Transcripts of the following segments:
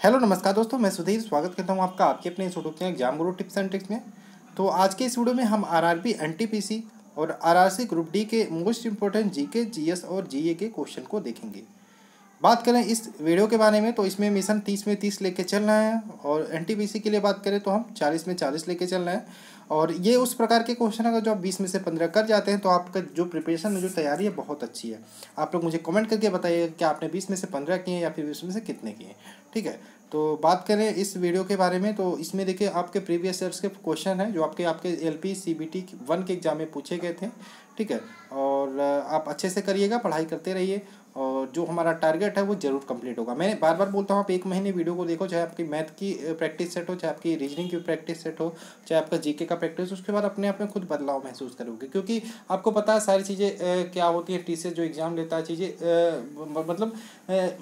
Hello नमस्कार दोस्तों, मैं सुधीर स्वागत करता हूं आपका आपके अपने YouTube channel exam Guru tips and tricks में। तो आज के इस वीडियो में हम आरआरबी, एनटीपीसी और आरआरसी ग्रुप डी के मोस्ट इंपॉर्टेंट जीके, जीएस और जीए के क्वेश्चन को देखेंगे। बात करें इस वीडियो के बारे में तो इसमें मिशन 30 में 30 लेके चल रहे हैं और एनटीपीसी के लिए बात करें तो हम 40 में 40 लेके चल रहे हैं। और ये उस प्रकार के क्वेश्चन अगर जो आप 20 में से 15 कर जाते हैं तो आपका जो प्रिपरेशन, जो तैयारी है बहुत अच्छी है। आप लोग मुझे कमेंट करके बताइए कि आपने 20 में से 15 किए या फिर 20 में से कितने किए। ठीक है, तो बात करें इस वीडियो के बारे में तो इसमें देखिए आपके प्रीवियस ईयर्स के क्वेश्चन हैं जो आपके एलपी सीबीटी 1 के एग्जाम में पूछे गए थे। ठीक है, और आप अच्छे से करिएगा, पढ़ाई करते रहिए और जो हमारा टारगेट है वो जरूर कंप्लीट होगा। मैं बार बार बोलता हूँ, आप एक महीने वीडियो को देखो, चाहे आपकी मैथ की प्रैक्टिस सेट हो, चाहे आपकी रीजनिंग की प्रैक्टिस सेट हो, चाहे आपका जीके का प्रैक्टिस, उसके बाद अपने आप में खुद बदलाव महसूस करोगे। क्योंकि आपको पता है सारी चीज़ें क्या होती है। टीसीएस जो एग्ज़ाम लेता है चीज़ें मतलब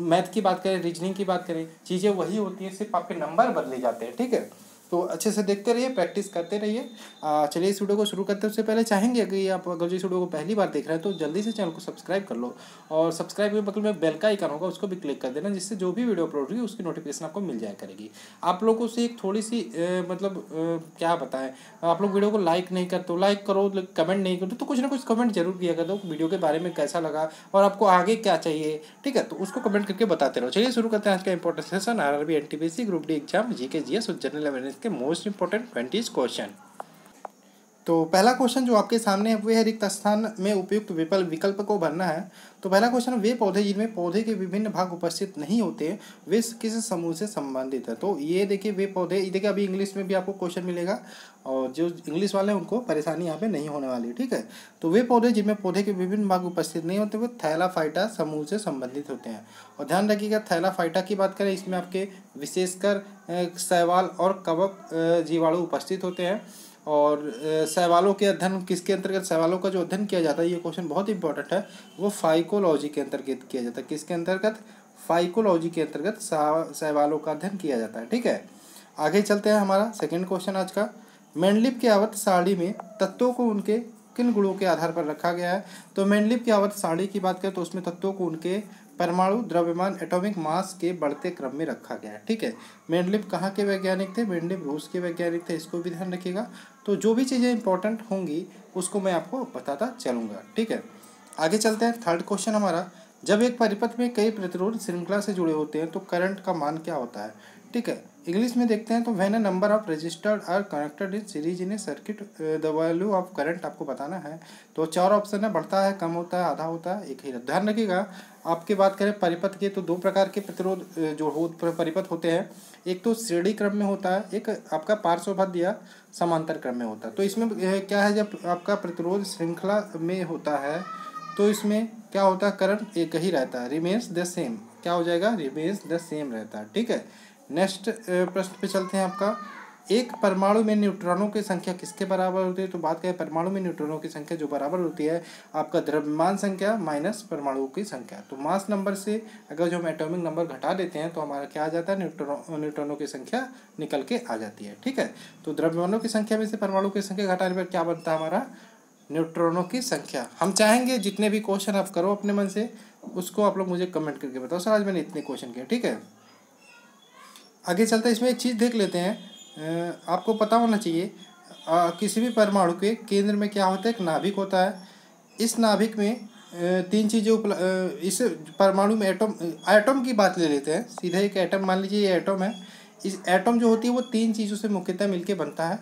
मैथ की बात करें, रीजनिंग की बात करें, चीज़ें वही होती हैं, सिर्फ आपके नंबर बदले जाते हैं। ठीक है, तो अच्छे से देखते रहिए, प्रैक्टिस करते रहिए। चलिए इस वीडियो को शुरू करते हैं। उससे पहले चाहेंगे कि आप अगर इस वीडियो को पहली बार देख रहे हैं तो जल्दी से चैनल को सब्सक्राइब कर लो और सब्सक्राइब के बगल में बेल का आइकन होगा, उसको भी क्लिक कर देना, जिससे जो भी वीडियो अपलोड होगी उसकी नोटिफिकेशन आपको मिल जाया करेगी। आप लोगों से एक थोड़ी सी क्या बताएं, आप लोग वीडियो को लाइक नहीं करते हो, लाइक करो, कमेंट नहीं करते तो कुछ ना कुछ कमेंट जरूर किया कर दो, वीडियो के बारे में कैसा लगा और आपको आगे क्या चाहिए। ठीक है, तो उसको कमेंट करके बताते रहो। चलिए शुरू करते हैं आज का important session, RRB, NTPC, group D exam, GK, GS और जनरल अवेयरनेस के मोस्ट इंपॉर्टेंट 20 क्वेश्चन। तो पहला क्वेश्चन जो आपके सामने है वो है, रिक्त स्थान में उपयुक्त विकल्प को भरना है। तो पहला क्वेश्चन, वे पौधे जिनमें पौधे के विभिन्न भाग उपस्थित नहीं होते वे किस समूह से संबंधित है। तो ये देखिए, वे पौधे, देखिए अभी इंग्लिश में भी आपको क्वेश्चन मिलेगा और जो इंग्लिश वाले हैं उनको परेशानी यहाँ पे नहीं होने वाली। ठीक है, तो वे पौधे जिनमें पौधे के विभिन्न भाग उपस्थित नहीं होते वो थैलाफाइटा समूह से संबंधित होते हैं। और ध्यान रखिएगा, थैलाफाइटा की बात करें, इसमें आपके विशेषकर शैवाल और कवक जीवाणु उपस्थित होते हैं। और शैवालों के अध्ययन किसके अंतर्गत, शैवालों का जो अध्ययन किया जाता है, ये क्वेश्चन बहुत इंपॉर्टेंट है, वो फाइकोलॉजी के अंतर्गत किया जाता है। किसके अंतर्गत? फाइकोलॉजी के अंतर्गत शैवालों का अध्ययन किया जाता है। ठीक है, आगे चलते हैं। हमारा सेकंड क्वेश्चन आज का, मेंडलीव की आवर्त सारणी में तत्वों को उनके किन गुणों के आधार पर रखा गया है। तो मेंडलीव की आवर्त सारणी की बात करें तो उसमें तत्वों को उनके परमाणु द्रव्यमान, एटॉमिक मास के बढ़ते क्रम में रखा गया है। ठीक है, मेंडलीव कहाँ के वैज्ञानिक थे? मेंडलीव रूस के वैज्ञानिक थे, इसको भी ध्यान रखिएगा। तो जो भी चीज़ें इंपॉर्टेंट होंगी उसको मैं आपको बताता चलूँगा। ठीक है, आगे चलते हैं। थर्ड क्वेश्चन हमारा, जब एक परिपथ में कई प्रतिरोध श्रृंखला से जुड़े होते हैं तो करंट का मान क्या होता है। ठीक है, इंग्लिश में देखते हैं तो when a number of resistors are connected in series in a circuit the value of current आपको बताना है। तो 4 ऑप्शन है, बढ़ता है, कम होता है, आधा होता है, एक ही। ध्यान रखिएगा, आपकी बात करें परिपथ के तो 2 प्रकार के प्रतिरोध जो परिपथ होते हैं। एक तो श्रेणी क्रम में होता है, एक आपका पार्श्वबद्ध या समांतर क्रम में होता है। तो इसमें क्या है, जब आपका प्रतिरोध श्रृंखला में होता है तो इसमें क्या होता है, करंट एक ही रहता है, रिमेन्स द सेम। क्या हो जाएगा? रिमेन्स द सेम रहता है। ठीक है, नेक्स्ट प्रश्न पे चलते हैं। आपका, एक परमाणु में न्यूट्रॉनों की संख्या किसके बराबर होती है। तो बात करें परमाणु में न्यूट्रॉनों की संख्या जो बराबर होती है आपका द्रव्यमान संख्या माइनस परमाणुओं की संख्या। तो मास नंबर से अगर जो हम एटॉमिक नंबर घटा देते हैं तो हमारा क्या आ जाता है, न्यूट्रॉनों की संख्या निकल के आ जाती है। ठीक है, तो द्रव्यमानों की संख्या में से परमाणु की संख्या घटाने पर क्या बनता है हमारा, न्यूट्रॉनों की संख्या। हम चाहेंगे जितने भी क्वेश्चन आप करो अपने मन से उसको आप लोग मुझे कमेंट करके बताओ, सर आज मैंने इतने क्वेश्चन किए। ठीक है, आगे चलते हैं। इसमें एक चीज़ देख लेते हैं, आपको पता होना चाहिए किसी भी परमाणु के केंद्र में क्या होता है, एक नाभिक होता है। इस नाभिक में 3 चीज़ें इस परमाणु में एटम की बात ले लेते हैं, सीधा एक एटम मान लीजिए, ये एटम है। इस एटम जो होती है वो 3 चीज़ों से मुख्यतः मिलकर बनता है,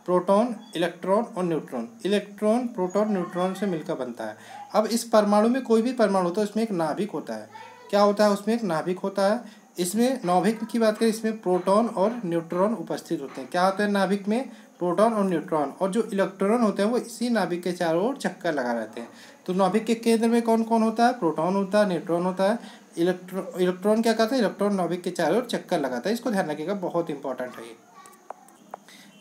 प्रोटॉन, इलेक्ट्रॉन और न्यूट्रॉन। इलेक्ट्रॉन, प्रोटॉन, न्यूट्रॉन से मिलकर बनता है। अब इस परमाणु में कोई भी परमाणु होता है उसमें एक नाभिक होता है। क्या होता है? उसमें एक नाभिक होता है। इसमें नाभिक की बात करें, इसमें प्रोटॉन और न्यूट्रॉन उपस्थित होते हैं। क्या होता है नाभिक में? प्रोटॉन और न्यूट्रॉन। और जो इलेक्ट्रॉन होते हैं वो इसी नाभिक के चारों ओर चक्कर लगा रहते हैं। तो नाभिक के केंद्र में कौन कौन होता है? प्रोटॉन होता है, न्यूट्रॉन होता है, इलेक्ट्रॉन क्या करता है? इलेक्ट्रॉन नाभिक के चारों ओर चक्कर लगाता है। इसको ध्यान रखिएगा, बहुत इंपॉर्टेंट है ये।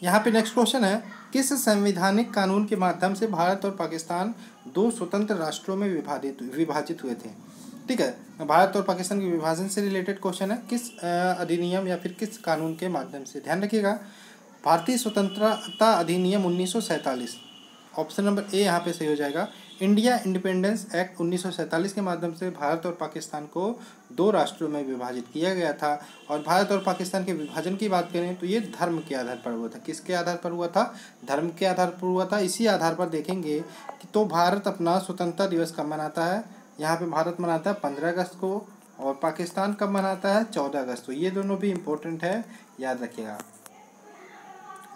यहाँ पे नेक्स्ट क्वेश्चन है, किस संवैधानिक कानून के माध्यम से भारत और पाकिस्तान 2 स्वतंत्र राष्ट्रों में विभाजित हुए थे। ठीक है, भारत और पाकिस्तान के विभाजन से रिलेटेड क्वेश्चन है, किस अधिनियम या फिर किस कानून के माध्यम से। ध्यान रखिएगा, भारतीय स्वतंत्रता अधिनियम 1947, ऑप्शन नंबर ए यहाँ पे सही हो जाएगा। इंडिया इंडिपेंडेंस एक्ट 1947 के माध्यम से भारत और पाकिस्तान को दो राष्ट्रों में विभाजित किया गया था। और भारत और पाकिस्तान के विभाजन की बात करें तो ये धर्म के आधार पर हुआ था। किसके आधार पर हुआ था? धर्म के आधार पर हुआ था। इसी आधार पर देखेंगे कि तो भारत अपना स्वतंत्रता दिवस कब मनाता है? यहाँ पे भारत मनाता है 15 अगस्त को, और पाकिस्तान कब मनाता है? 14 अगस्त को। ये दोनों भी इम्पोर्टेंट है, याद रखिएगा।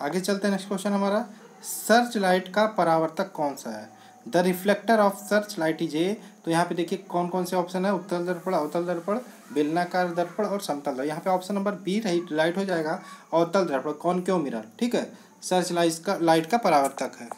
आगे चलते हैं, नेक्स्ट क्वेश्चन हमारा, सर्च लाइट का परावर्तक कौन सा है? The reflector of search light is a. तो यहाँ पे देखिए कौन कौन से ऑप्शन है, उत्तल दर्पण, अवतल दर्पण, बेलनाकार दर्पण और समतल दर्पण। यहाँ पे ऑप्शन नंबर बी राइट हो जाएगा, अवतल दर्पण, कॉनकेव मिरर। ठीक है, सर्च लाइट का परावर्तक है।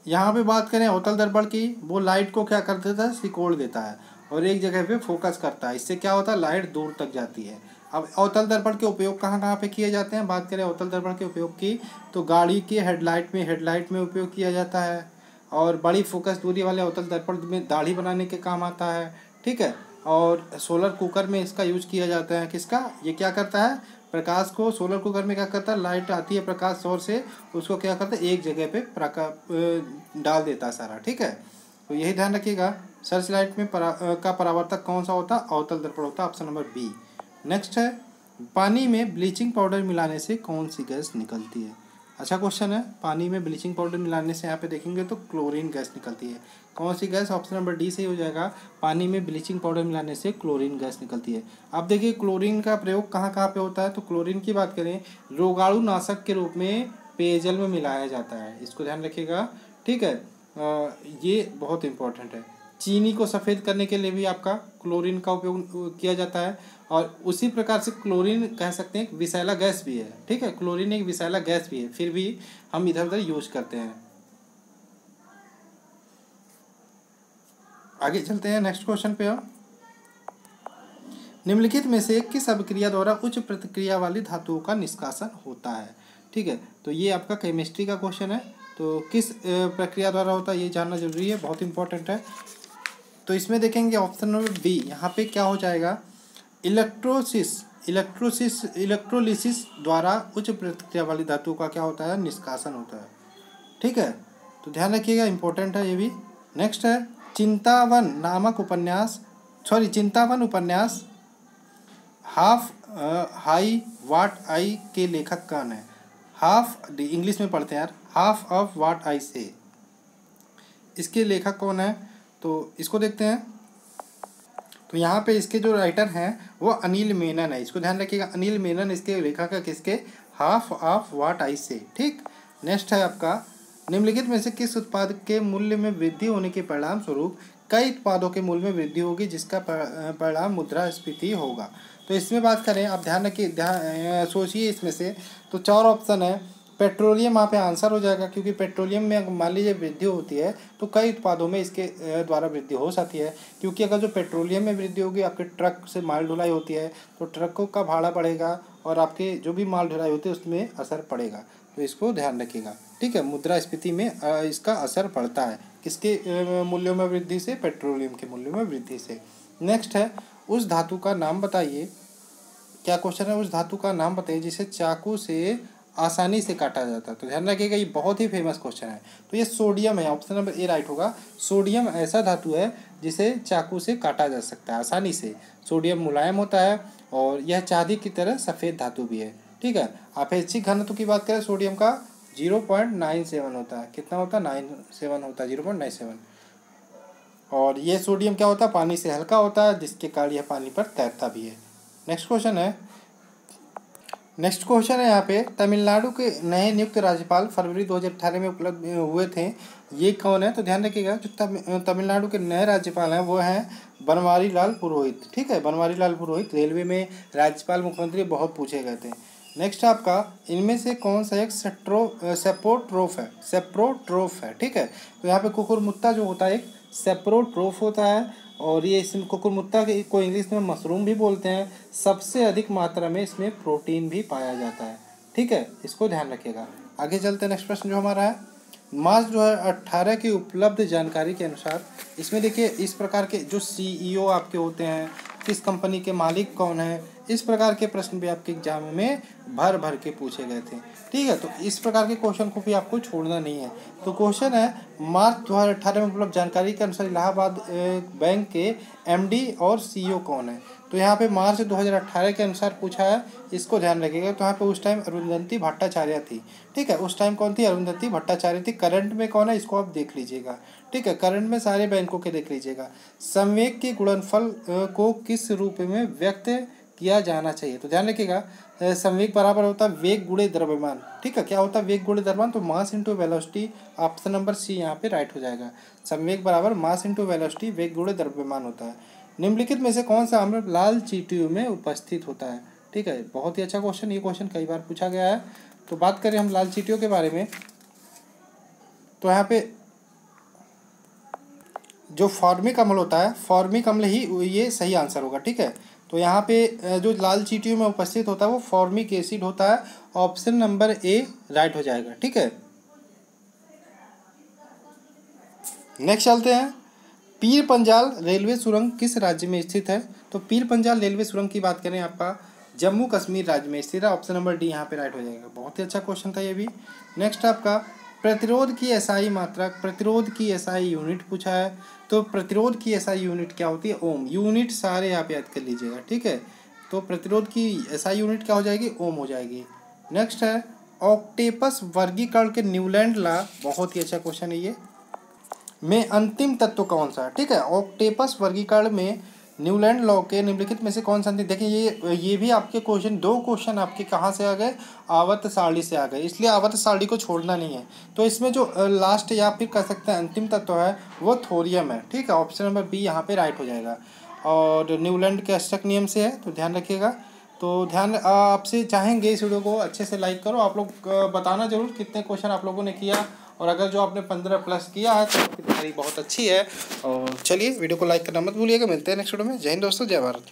यहाँ पे बात करें अवतल दर्पण की, वो लाइट को क्या कर देता है? सिकोड़ देता है और एक जगह पे फोकस करता है। इससे क्या होता है? लाइट दूर तक जाती है। अब अवतल दर्पण के उपयोग कहाँ कहाँ पे किए जाते हैं? बात करें अवतल दर्पण के उपयोग की, तो गाड़ी की हेडलाइट में उपयोग किया जाता है, और बड़ी फोकस दूरी वाले अवतल दर्पण में दाढ़ी बनाने के काम आता है। ठीक है, और सोलर कुकर में इसका यूज किया जाता है। किसका? ये क्या करता है? प्रकाश को, सोलर कुकर में क्या करता है? लाइट आती है प्रकाश सोर्स से, उसको क्या करता है? एक जगह पे डाल देता है सारा। ठीक है, तो यही ध्यान रखिएगा। सर्च लाइट में का परावर्तक कौन सा होता है? अवतल दर्पण होता है, ऑप्शन नंबर बी। नेक्स्ट है, पानी में ब्लीचिंग पाउडर मिलाने से कौन सी गैस निकलती है? अच्छा क्वेश्चन है। पानी में ब्लीचिंग पाउडर मिलाने से यहाँ पे देखेंगे तो क्लोरीन गैस निकलती है। कौन सी गैस? ऑप्शन नंबर डी से हो जाएगा, पानी में ब्लीचिंग पाउडर मिलाने से क्लोरीन गैस निकलती है। अब देखिए क्लोरीन का प्रयोग कहाँ कहाँ पे होता है, तो क्लोरीन की बात करें, रोगाणु नाशक के रूप में पेयजल में मिलाया जाता है। इसको ध्यान रखिएगा। ठीक है, ये बहुत इंपॉर्टेंट है। चीनी को सफ़ेद करने के लिए भी आपका क्लोरीन का उपयोग किया जाता है, और उसी प्रकार से क्लोरीन कह सकते हैं एक विषैला गैस भी है। ठीक है, क्लोरीन एक विषैला गैस भी है, फिर भी हम इधर उधर यूज करते हैं। आगे चलते हैं, नेक्स्ट क्वेश्चन पे हम, निम्नलिखित में से किस अभिक्रिया द्वारा उच्च प्रतिक्रिया वाली धातुओं का निष्कासन होता है? ठीक है, तो ये आपका केमिस्ट्री का क्वेश्चन है। तो किस प्रक्रिया द्वारा होता है ये जानना जरूरी है, बहुत इंपॉर्टेंट है। तो इसमें देखेंगे ऑप्शन नंबर बी, यहाँ पे क्या हो जाएगा? इलेक्ट्रोलिसिस द्वारा उच्च प्रतिक्रिया वाली धातु का क्या होता है? निष्कासन होता है। ठीक है, तो ध्यान रखिएगा, इंपॉर्टेंट है ये भी। नेक्स्ट है, चिंतावन उपन्यास हाफ हाई वाट आई के लेखक कौन है? हाफ, इंग्लिश में पढ़ते हैं यार, हाफ ऑफ वाट आई से, इसके लेखक कौन है? तो इसको देखते हैं। तो यहाँ पे इसके जो राइटर हैं वो अनिल मेनन है। इसको ध्यान रखिएगा, अनिल मेनन इसके लेखक है। किसके? हाफ ऑफ वाट आई से। ठीक, नेक्स्ट है आपका, निम्नलिखित में से किस उत्पाद के मूल्य में वृद्धि होने के परिणाम स्वरूप कई उत्पादों के मूल्य में वृद्धि होगी, जिसका परिणाम मुद्रास्फीति होगा? तो इसमें बात करें, आप ध्यान रखिए, सोचिए इसमें से। तो 4 ऑप्शन है। पेट्रोलियम यहाँ पे आंसर हो जाएगा, क्योंकि पेट्रोलियम में अगर मान लीजिए वृद्धि होती है तो कई उत्पादों में इसके द्वारा वृद्धि हो सकती है। क्योंकि अगर जो पेट्रोलियम में वृद्धि होगी, आपके ट्रक से माल ढुलाई होती है तो ट्रकों का भाड़ा बढ़ेगा, और आपके जो भी माल ढुलाई होती है उसमें असर पड़ेगा। तो इसको ध्यान रखिएगा। ठीक है, मुद्रास्फीति में इसका असर पड़ता है। किसके मूल्यों में वृद्धि से? पेट्रोलियम के मूल्यों में वृद्धि से। नेक्स्ट है, उस धातु का नाम बताइए। क्या क्वेश्चन है? उस धातु का नाम बताइए जिसे चाकू से आसानी से काटा जाता है। तो ध्यान रखिएगा, ये बहुत ही फेमस क्वेश्चन है। तो ये सोडियम है, ऑप्शन नंबर ए राइट होगा। सोडियम ऐसा धातु है जिसे चाकू से काटा जा सकता है आसानी से। सोडियम मुलायम होता है और यह चांदी की तरह सफ़ेद धातु भी है। ठीक है, आपेक्षिक घनत्व की बात करें सोडियम का 0.97 होता है। कितना होता है? 97 होता है, 0.97। और ये सोडियम क्या होता है? पानी से हल्का होता है, जिसके कारण यह पानी पर तैरता भी है। नेक्स्ट क्वेश्चन है यहाँ पे, तमिलनाडु के नए नियुक्त राज्यपाल फरवरी 2018 में उपलब्ध हुए थे। ये कौन है? तो ध्यान रखिएगा, जो तमिलनाडु के नए राज्यपाल हैं वो हैं बनवारी लाल पुरोहित। ठीक है, बनवारी लाल पुरोहित। रेलवे में राज्यपाल मुख्यमंत्री बहुत पूछे गए थे। नेक्स्ट आपका, इनमें से कौन सा एक सेप्रोट्रोफ है? ठीक है, तो यहाँ पे कुकुरमुत्ता जो होता है एक सेप्रोट्रोफ होता है, और ये इसमें कुकुरमुत्ता को इंग्लिश में मशरूम भी बोलते हैं। सबसे अधिक मात्रा में इसमें प्रोटीन भी पाया जाता है। ठीक है, इसको ध्यान रखिएगा। आगे चलते हैं, नेक्स्ट प्रश्न जो हमारा है, मार्च 2018 की उपलब्ध जानकारी के अनुसार, इसमें देखिए इस प्रकार के जो CEO आपके होते हैं, किस कंपनी के मालिक कौन है, इस प्रकार के प्रश्न भी आपके एग्जाम में भर भर के पूछे गए थे। ठीक है, तो इस प्रकार के क्वेश्चन को भी आपको छोड़ना नहीं है। तो क्वेश्चन है, मार्च 2018 में उपलब्ध जानकारी के अनुसार इलाहाबाद बैंक के MD और CEO कौन है। तो यहाँ पे मार्च 2018 के अनुसार पूछा है, इसको ध्यान रखिएगा। तो यहाँ पे उस टाइम अरुंधति भट्टाचार्य थी। ठीक है, उस टाइम कौन थी, अरुंधति भट्टाचार्य थी। करंट में कौन है, इसको आप देख लीजिएगा। ठीक है, करंट में सारे बैंकों के देख लीजिएगा। संवेग के गुणनफल को किस रूप में व्यक्त किया जाना चाहिए। तो ध्यान रखिएगा, संवेग बराबर होता है वेग गुणे द्रव्यमान। ठीक है, क्या होता है वेग गुणे द्रव्यमान, तो mass into velocity. Option number C यहाँ पे राइट हो जाएगा। संवेग बराबर मास इंटू वेलोसिटी, वेग गुणे द्रव्यमान होता है। निम्नलिखित में से कौन सा अम्ल लाल चींटियों में उपस्थित होता है। ठीक है, बहुत ही अच्छा क्वेश्चन, ये क्वेश्चन कई बार पूछा गया है। तो बात करें हम लाल चींटियों के बारे में, तो यहाँ पे जो फॉर्मिक अम्ल होता है, फॉर्मिक अम्ल ही ये सही आंसर होगा। ठीक है, तो यहाँ पे जो लाल चींटियों में उपस्थित होता है वो फॉर्मिक एसिड होता है। ऑप्शन नंबर ए राइट हो जाएगा। ठीक है, नेक्स्ट चलते हैं। पीर पंजाल रेलवे सुरंग किस राज्य में स्थित है। तो पीर पंजाल रेलवे सुरंग की बात करें, आपका जम्मू कश्मीर राज्य में स्थित है। ऑप्शन नंबर डी यहाँ पे राइट हो जाएगा। बहुत ही अच्छा क्वेश्चन था ये भी। नेक्स्ट आपका प्रतिरोध की एसआई मात्रक, प्रतिरोध की एसआई यूनिट पूछा है। तो प्रतिरोध की एसआई यूनिट क्या होती है, ओम। यूनिट सारे आप याद कर लीजिएगा। ठीक है, तो प्रतिरोध की एसआई यूनिट क्या हो जाएगी, ओम हो जाएगी। नेक्स्ट है ऑक्टेपस वर्गीकरण के न्यूलैंड लॉ, बहुत ही अच्छा क्वेश्चन है ये, में अंतिम तत्व कौन सा है। ठीक है, ऑक्टेपस वर्गीकरण में न्यूलैंड लॉ के निम्नलिखित में से कौन सा। देखिए ये भी आपके क्वेश्चन, दो क्वेश्चन आपके कहाँ से आ गए, आवर्त सारणी से आ गए, इसलिए आवर्त सारणी को छोड़ना नहीं है। तो इसमें जो लास्ट या फिर कह सकते हैं अंतिम तत्व है वो थोरियम है। ठीक है, ऑप्शन नंबर बी यहाँ पे राइट हो जाएगा और न्यूलैंड के अष्टक नियम से है, तो ध्यान रखिएगा। तो ध्यान आपसे चाहेंगे इस वीडियो को अच्छे से लाइक करो। आप लोग बताना जरूर कितने क्वेश्चन आप लोगों ने किया, और अगर जो आपने 15+ किया है तो आपकी तैयारी बहुत अच्छी है। और चलिए वीडियो को लाइक करना मत भूलिएगा। मिलते हैं नेक्स्ट वीडियो में। जय हिंद दोस्तों, जय भारत।